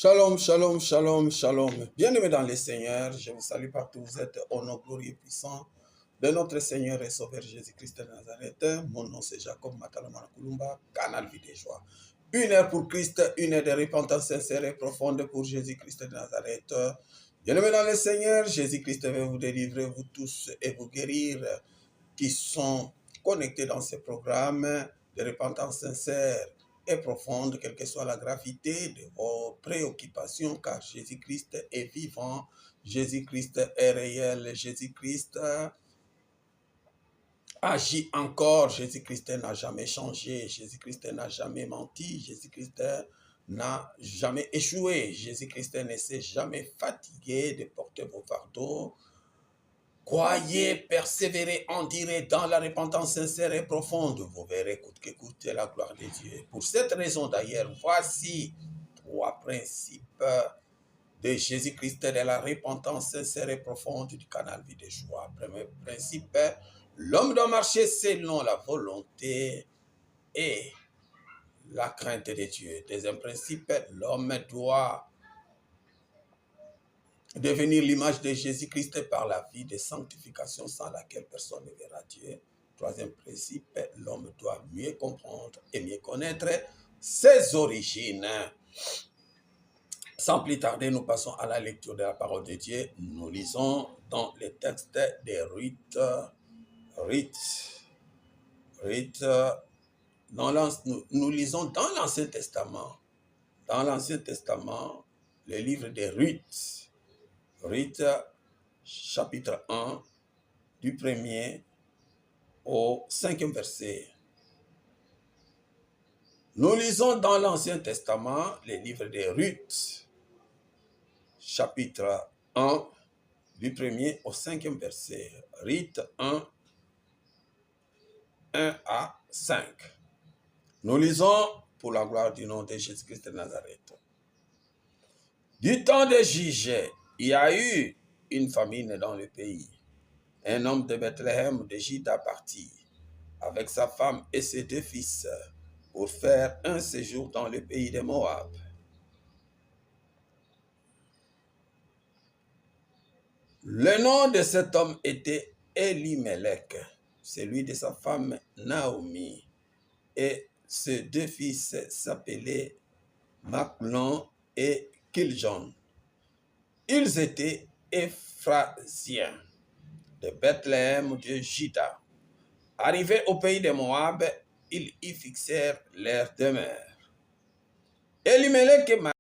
Shalom, shalom, shalom, shalom. Bien-aimés dans le Seigneur, je vous salue partout. Vous êtes au nom glorieux et puissant de notre Seigneur et Sauveur Jésus-Christ de Nazareth. Mon nom c'est Jacob Matalamana Kulumba, canal Vie de Joie. Une heure pour Christ, une heure de repentance sincère et profonde pour Jésus-Christ de Nazareth. Bien-aimés dans le Seigneur, Jésus-Christ va vous délivrer, vous tous, et vous guérir, qui sont connectés dans ce programme de repentance sincère et profonde, quelle que soit la gravité de vos préoccupations, car Jésus-Christ est vivant, Jésus-Christ est réel, Jésus-Christ agit encore, Jésus-Christ n'a jamais changé, Jésus-Christ n'a jamais menti, Jésus-Christ n'a jamais échoué, Jésus-Christ ne s'est jamais fatigué de porter vos fardeaux. Croyez, persévérez, endirez dans la repentance sincère et profonde. Vous verrez coûte que coûte la gloire de Dieu. Pour cette raison d'ailleurs, voici trois principes de Jésus-Christ de la repentance sincère et profonde du canal Vie de Joie. Premier principe, l'homme doit marcher selon la volonté et la crainte de Dieu. Deuxième principe, l'homme doit devenir l'image de Jésus-Christ par la vie de sanctification sans laquelle personne ne verra Dieu. Troisième principe, l'homme doit mieux comprendre et mieux connaître ses origines. Sans plus tarder, nous passons à la lecture de la parole de Dieu. Nous lisons dans les textes de Ruth. Nous lisons dans l'Ancien Testament. Dans l'Ancien Testament, le livre de Ruth. Ruth, chapitre 1, du 1er au 5e verset. Nous lisons dans l'Ancien Testament le livre de Ruth, chapitre 1, du 1er au 5e verset. Ruth 1, 1 à 5. Nous lisons pour la gloire du nom de Jésus-Christ de Nazareth. Du temps de Jugé, il y a eu une famine dans le pays. Un homme de Bethléem de Juda partit avec sa femme et ses deux fils pour faire un séjour dans le pays de Moab. Le nom de cet homme était Elimelech, celui de sa femme Naomi, et ses deux fils s'appelaient Machlon et Kiljon. Ils étaient Ephrasiens de Bethléem de Juda. Arrivés au pays de Moab, ils y fixèrent leur demeure. Elimelech